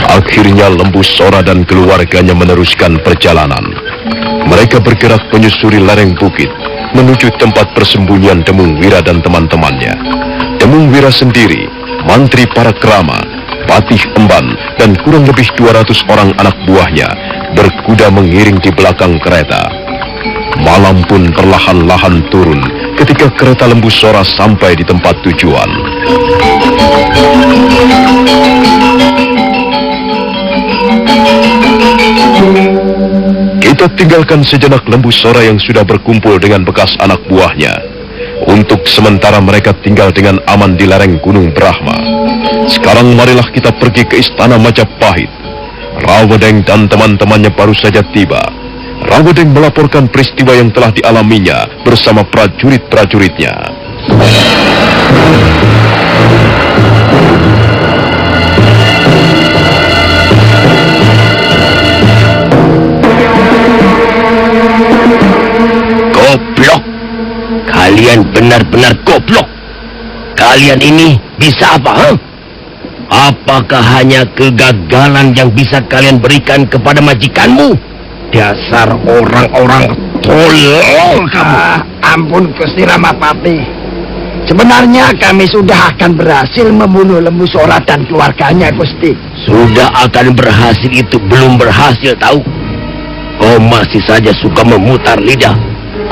Akhirnya Lembu Sora dan keluarganya meneruskan perjalanan. Mereka bergerak menyusuri lereng bukit menuju tempat persembunyian Demung Wira dan teman-temannya. Demung Wira sendiri, mantri Parakrama, Patih Emban, dan kurang lebih 200 orang anak buahnya berkuda mengiring di belakang kereta. Malam pun perlahan-lahan turun ketika kereta Lembu Sora sampai di tempat tujuan. Kita tinggalkan sejenak Lembu Sora yang sudah berkumpul dengan bekas anak buahnya. Untuk sementara mereka tinggal dengan aman di lereng Gunung Brahma. Sekarang marilah kita pergi ke Istana Majapahit. Rawedeng dan teman-temannya baru saja tiba. Rawedeng melaporkan peristiwa yang telah dialaminya bersama prajurit-prajuritnya. Goblok! Kalian benar-benar goblok! Kalian ini bisa apa, ha? Apakah hanya kegagalan yang bisa kalian berikan kepada majikanmu? Dasar orang-orang tolol kamu! Ampun Gusti Ramapati. Sebenarnya kami sudah akan berhasil membunuh Lembu Sora dan keluarganya, Gusti. Sudah akan berhasil itu belum berhasil, tahu? Kau masih saja suka memutar lidah.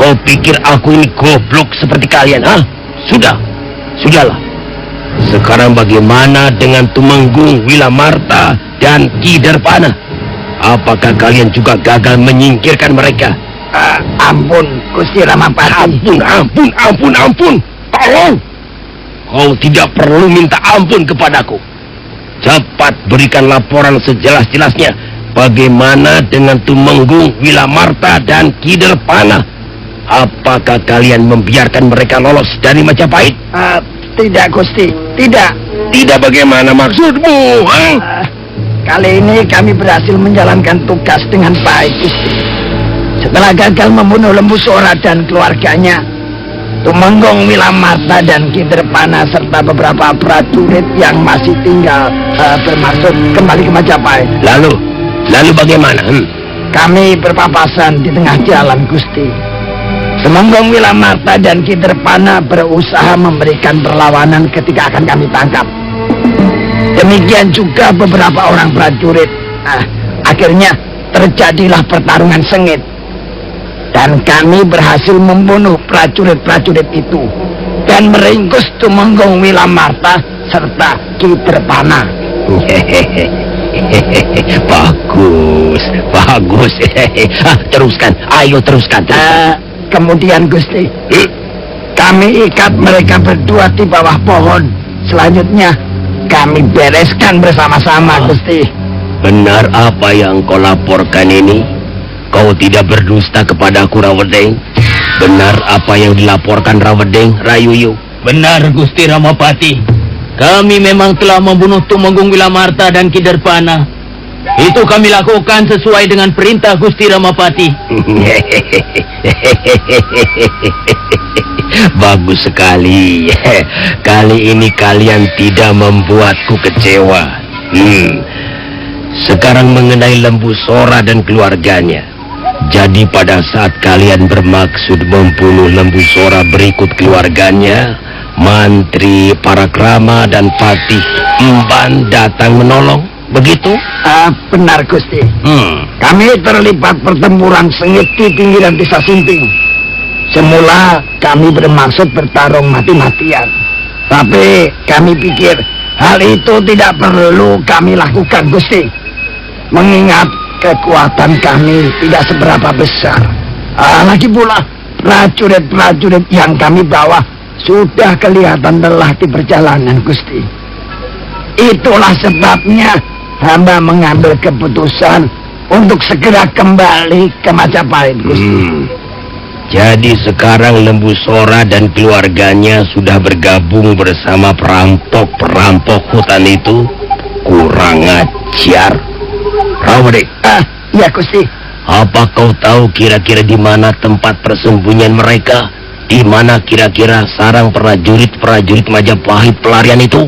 Kau pikir aku ini goblok seperti kalian, ha? Sudahlah. Sekarang bagaimana dengan Tumenggung, Wilamarta, dan Ki Darpana? Apakah kalian juga gagal menyingkirkan mereka? Ampun, Gusti Ramapati. Ampun. Tolong! Kau tidak perlu minta ampun kepadaku. Cepat berikan laporan sejelas-jelasnya. Bagaimana dengan Tumenggung, Wilamarta, dan Ki Darpana? Apakah kalian membiarkan mereka lolos dari Majapahit? Tidak, Gusti. Tidak. Tidak bagaimana maksudmu? Kali ini kami berhasil menjalankan tugas dengan baik, Gusti. Setelah gagal membunuh Lembu Sora dan keluarganya, Tumenggung, Wilamarta, dan Ki Darpana serta beberapa prajurit yang masih tinggal bermaksud kembali ke Majapahit. Lalu bagaimana? Kami berpapasan di tengah jalan, Gusti. Tumenggung, Wilamarta, dan Ki Darpana berusaha memberikan perlawanan ketika akan kami tangkap. Demikian juga beberapa orang prajurit. Akhirnya terjadilah pertarungan sengit. Dan kami berhasil membunuh prajurit-prajurit itu. Dan meringkus Tumenggung, Wilamarta, serta Ki Darpana. Bagus. Teruskan. Kemudian, Gusti, kami ikat mereka berdua di bawah pohon. Selanjutnya kami bereskan bersama-sama, Gusti. Benar apa yang kau laporkan ini? Kau tidak berdusta kepadaku, Rawedeng? Benar apa yang dilaporkan Rawedeng, Rayuyu? Benar, Gusti Ramapati. Kami memang telah membunuh Tumenggung, Wilamarta, dan Ki Darpana. Itu kami lakukan sesuai dengan perintah Gusti Ramapati. Bagus sekali. Kali ini kalian tidak membuatku kecewa. Sekarang mengenai Lembu Sora dan keluarganya. Jadi pada saat kalian bermaksud membunuh Lembu Sora berikut keluarganya, Mantri Parakrama dan Patih Emban datang menolong, begitu? Benar, Gusti. Kami terlibat pertempuran sengit di pinggiran desa Simping. Semula kami bermaksud bertarung mati-matian. Tapi kami pikir hal itu tidak perlu kami lakukan, Gusti. Mengingat kekuatan kami tidak seberapa besar. Lagi pula prajurit-prajurit yang kami bawa sudah kelihatan lelah di perjalanan, Gusti. Itulah sebabnya hamba mengambil keputusan untuk segera kembali ke Majapahit, Gusti. Jadi sekarang Lembu Sora dan keluarganya sudah bergabung bersama perampok-perampok hutan itu? Kurang ajar. Rawedeng. Ya, Gusti. Apa kau tahu kira-kira di mana tempat persembunyian mereka? Di mana kira-kira sarang prajurit-prajurit Majapahit pelarian itu?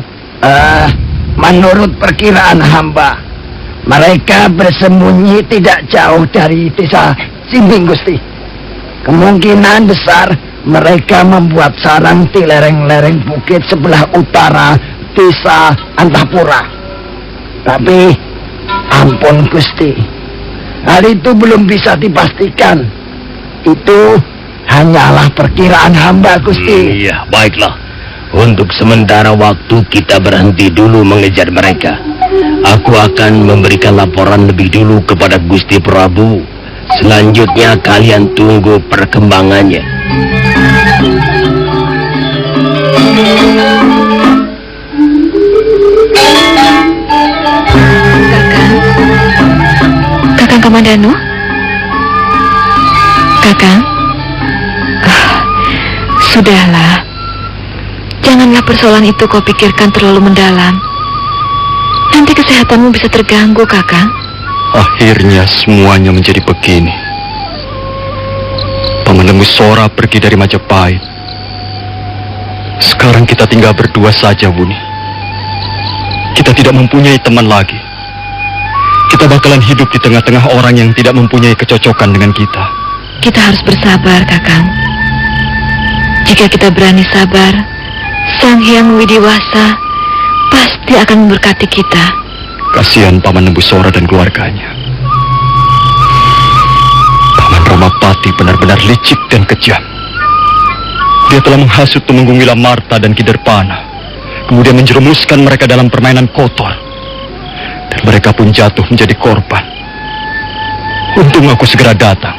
Menurut perkiraan hamba, mereka bersembunyi tidak jauh dari desa Simping, Gusti. Kemungkinan besar mereka membuat sarang di lereng-lereng bukit sebelah utara desa Antapura. Tapi, ampun Gusti, hal itu belum bisa dipastikan. Itu hanyalah perkiraan hamba, Gusti. Iya, baiklah. Untuk sementara waktu kita berhenti dulu mengejar mereka. Aku akan memberikan laporan lebih dulu kepada Gusti Prabu. Selanjutnya kalian tunggu perkembangannya. Kakang Kamandanu? Kakang? Sudahlah. Janganlah persoalan itu kau pikirkan terlalu mendalam. Nanti kesehatanmu bisa terganggu, Kakang. Akhirnya semuanya menjadi begini. Paman Lembu Sora pergi dari Majapahit. Sekarang kita tinggal berdua saja, Buni. Kita tidak mempunyai teman lagi. Kita bakalan hidup di tengah-tengah orang yang tidak mempunyai kecocokan dengan kita. Kita harus bersabar, Kakang. Jika kita berani sabar, Sang Hyang Widiwasa pasti akan memberkati kita. Kasihan Paman Lembu Sora dan keluarganya. Paman Ramapati benar-benar licik dan kejam. Dia telah menghasut Tumenggung Wilamarta dan Kiderpana, kemudian menjerumuskan mereka dalam permainan kotor. Dan mereka pun jatuh menjadi korban. Untung aku segera datang.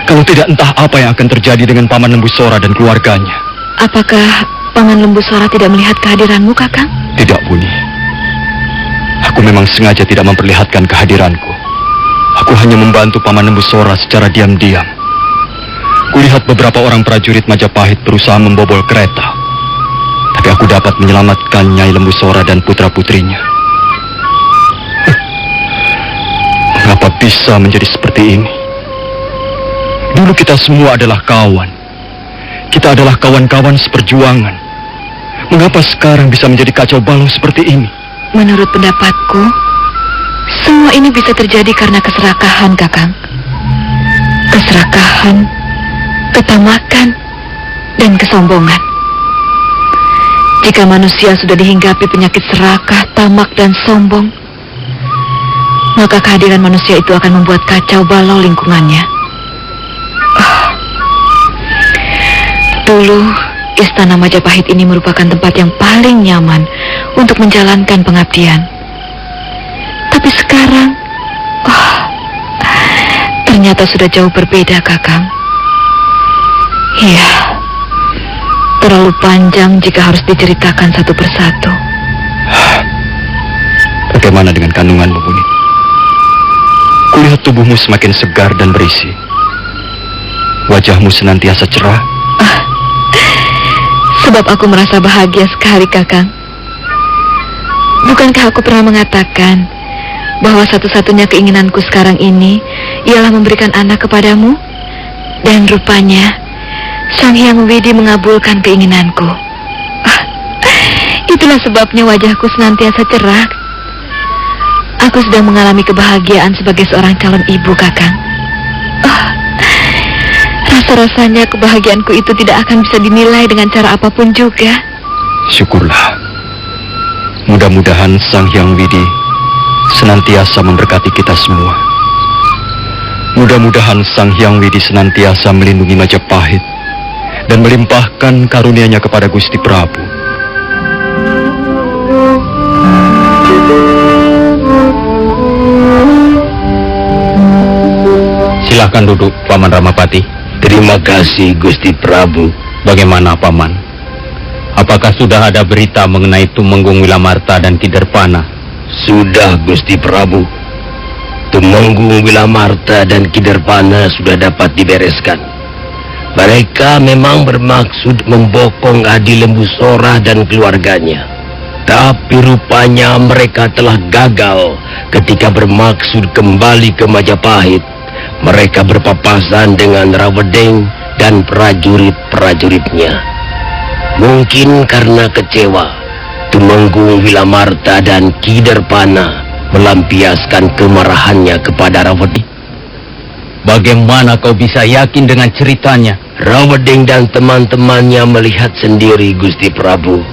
Kalau tidak, entah apa yang akan terjadi dengan Paman Lembu Sora dan keluarganya. Apakah Paman Lembu Sora tidak melihat kehadiranmu, Kakang? Tidak, Buni. Aku memang sengaja tidak memperlihatkan kehadiranku. Aku hanya membantu Paman Lembu Sora secara diam-diam. Kulihat beberapa orang prajurit Majapahit berusaha membobol kereta. Tapi aku dapat menyelamatkan Nyai Lembu Sora dan putra-putrinya. Mengapa bisa menjadi seperti ini? Dulu kita semua adalah kawan. Kita adalah kawan-kawan seperjuangan. Mengapa sekarang bisa menjadi kacau balau seperti ini? Menurut pendapatku, semua ini bisa terjadi karena keserakahan, Kakang. Keserakahan, ketamakan, dan kesombongan. Jika manusia sudah dihinggapi penyakit serakah, tamak, dan sombong, maka kehadiran manusia itu akan membuat kacau balau lingkungannya. Dulu, Istana Majapahit ini merupakan tempat yang paling nyaman untuk menjalankan pengabdian. Tapi sekarang, ternyata sudah jauh berbeda, Kakang. Iya, terlalu panjang jika harus diceritakan satu persatu. Bagaimana dengan kandunganmu, Buni? Kulihat tubuhmu semakin segar dan berisi. Wajahmu senantiasa cerah. Sebab aku merasa bahagia sekali, Kakang. Bukankah aku pernah mengatakan bahwa satu-satunya keinginanku sekarang ini ialah memberikan anak kepadamu? Dan rupanya Sang Hyang Widi mengabulkan keinginanku. Itulah sebabnya wajahku senantiasa cerah. Aku sedang mengalami kebahagiaan sebagai seorang calon ibu, Kakang. Rasa-rasanya kebahagiaanku itu tidak akan bisa dinilai dengan cara apapun juga. Syukurlah. Mudah-mudahan Sang Hyang Widi senantiasa memberkati kita semua. Mudah-mudahan Sang Hyang Widi senantiasa melindungi Majapahit dan melimpahkan karunia-Nya kepada Gusti Prabu. Silakan duduk, Paman Ramapati. Terima kasih, Gusti Prabu. Bagaimana, Paman? Apakah sudah ada berita mengenai Tumenggung Wilamarta dan Kiderpana? Sudah, Gusti Prabu. Tumenggung Wilamarta dan Kiderpana sudah dapat dibereskan. Mereka memang bermaksud membokong Adi Lembu Sora dan keluarganya. Tapi rupanya mereka telah gagal ketika bermaksud kembali ke Majapahit. mereka berpapasan dengan Rawedeng dan prajurit-prajuritnya. Mungkin karena kecewa, Tumenggung Wilamarta dan Ki Derpana melampiaskan kemarahannya kepada Rawedeng. Bagaimana kau bisa yakin dengan ceritanya? Rawedeng dan teman-temannya melihat sendiri, Gusti Prabu.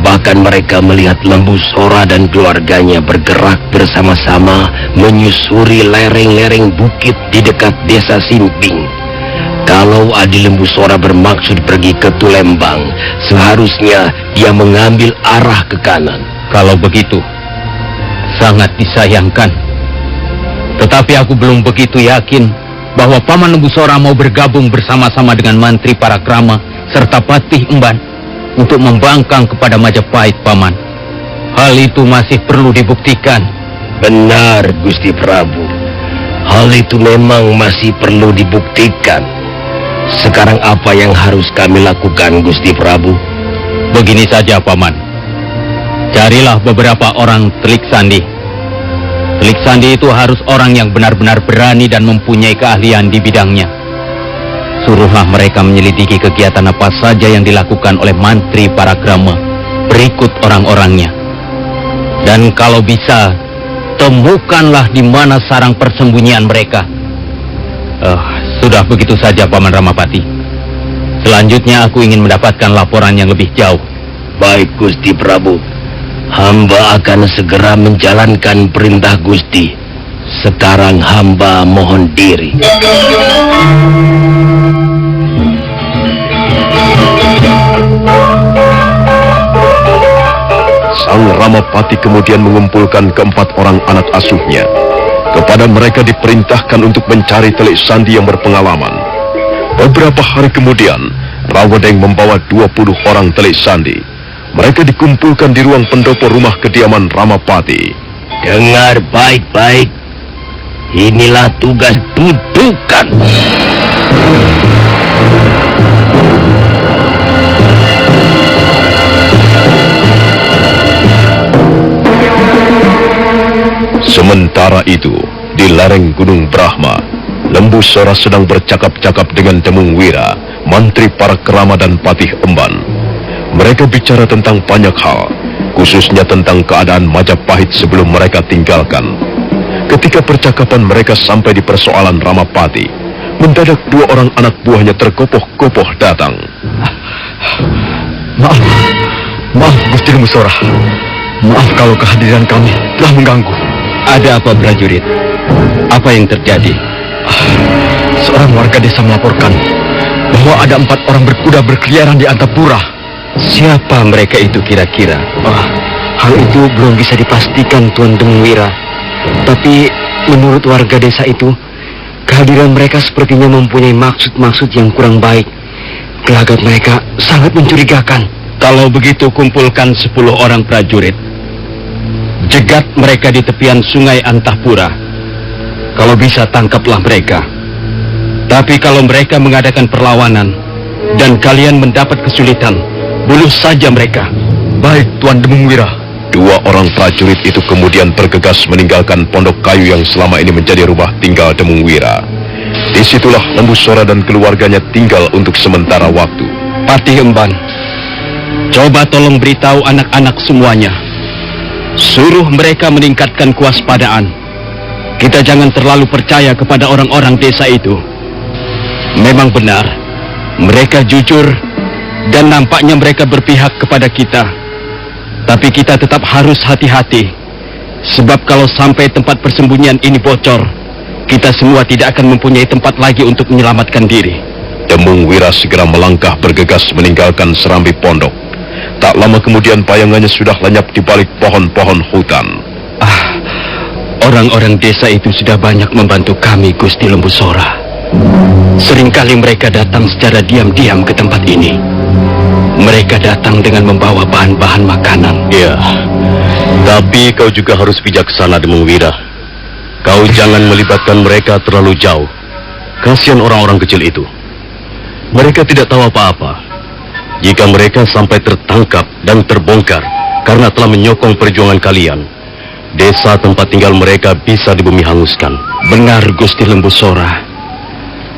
Bahkan mereka melihat Lembu Sora dan keluarganya bergerak bersama-sama menyusuri lereng-lereng bukit di dekat desa Simping. Kalau Adi Lembu Sora bermaksud pergi ke Tulembang, seharusnya dia mengambil arah ke kanan. Kalau begitu, sangat disayangkan. Tetapi aku belum begitu yakin bahwa Paman Lembu Sora mau bergabung bersama-sama dengan Mantri Parakrama serta Patih Emban untuk membangkang kepada Majapahit, Paman. Hal itu masih perlu dibuktikan. Benar, Gusti Prabu. Hal itu memang masih perlu dibuktikan. Sekarang apa yang harus kami lakukan, Gusti Prabu? Begini saja, Paman. Carilah beberapa orang Telik Sandi. Telik Sandi itu harus orang yang benar-benar berani dan mempunyai keahlian di bidangnya. Suruhlah mereka menyelidiki kegiatan apa saja yang dilakukan oleh Mantri Parakrama berikut orang-orangnya. Dan kalau bisa, temukanlah di mana sarang persembunyian mereka. Sudah begitu saja, Paman Ramapati. Selanjutnya aku ingin mendapatkan laporan yang lebih jauh. Baik, Gusti Prabu. Hamba akan segera menjalankan perintah Gusti. Sekarang hamba mohon diri. Sang Ramapati kemudian mengumpulkan keempat orang anak asuhnya. Kepada mereka diperintahkan untuk mencari Telik Sandi yang berpengalaman. Beberapa hari kemudian, Rawedeng membawa 20 orang Telik Sandi. Mereka dikumpulkan di ruang pendopo rumah kediaman Ramapati. Dengar baik-baik. Inilah tugas dudukan. Sementara itu, di lereng Gunung Brahma, Lembu Sora sedang bercakap-cakap dengan Temung Wira, Mantri Parakrama dan Patih Emban. Mereka bicara tentang banyak hal, khususnya tentang keadaan Majapahit sebelum mereka tinggalkan. Ketika percakapan mereka sampai di persoalan Ramapati, mendadak 2 orang anak buahnya terkopoh-kopoh datang. Maaf Gusti Lembu Sora. Maaf kalau kehadiran kami telah mengganggu. Ada apa, prajurit? Apa yang terjadi? Seorang warga desa melaporkan bahwa ada 4 orang berkuda berkeliaran di Antapura. Siapa mereka itu kira-kira? Hal itu belum bisa dipastikan, Tuan Temung Wira. Tapi menurut warga desa itu, kehadiran mereka sepertinya mempunyai maksud-maksud yang kurang baik. Gelagat mereka sangat mencurigakan. Kalau begitu, kumpulkan 10 orang prajurit. Jegat mereka di tepian sungai Antapura. Kalau bisa, tangkaplah mereka. Tapi kalau mereka mengadakan perlawanan dan kalian mendapat kesulitan, bunuh saja mereka. Baik, Tuan Temung Wira. 2 orang prajurit itu kemudian bergegas meninggalkan pondok kayu yang selama ini menjadi rumah tinggal Temung Wira. Disitulah Lembu Sora dan keluarganya tinggal untuk sementara waktu. Patih Emban, coba tolong beritahu anak-anak semuanya. Suruh mereka meningkatkan kewaspadaan. Kita jangan terlalu percaya kepada orang-orang desa itu. Memang benar, mereka jujur dan nampaknya mereka berpihak kepada kita. Tapi kita tetap harus hati-hati. Sebab kalau sampai tempat persembunyian ini bocor, kita semua tidak akan mempunyai tempat lagi untuk menyelamatkan diri. Temung Wira segera melangkah bergegas meninggalkan serambi pondok. Tak lama kemudian bayangannya sudah lenyap di balik pohon-pohon hutan. Orang-orang desa itu sudah banyak membantu kami, Gusti Lembu Sora. Seringkali mereka datang secara diam-diam ke tempat ini. Mereka datang dengan membawa bahan-bahan makanan. Ya, tapi kau juga harus bijaksana, Temung Wira. Kau jangan melibatkan mereka terlalu jauh. Kasihan orang-orang kecil itu. Mereka tidak tahu apa-apa. Jika mereka sampai tertangkap dan terbongkar karena telah menyokong perjuangan kalian, desa tempat tinggal mereka bisa dibumi hanguskan. Benar, Gusti Lembusora.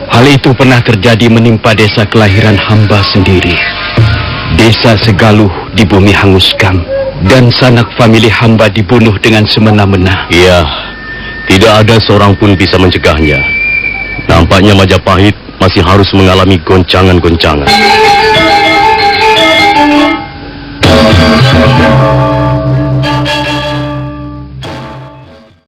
Hal itu pernah terjadi menimpa desa kelahiran hamba sendiri. Desa Segaluh dibumi hanguskan, dan sanak famili hamba dibunuh dengan semena-mena. Iya, tidak ada seorang pun bisa mencegahnya. Nampaknya Majapahit masih harus mengalami goncangan-goncangan.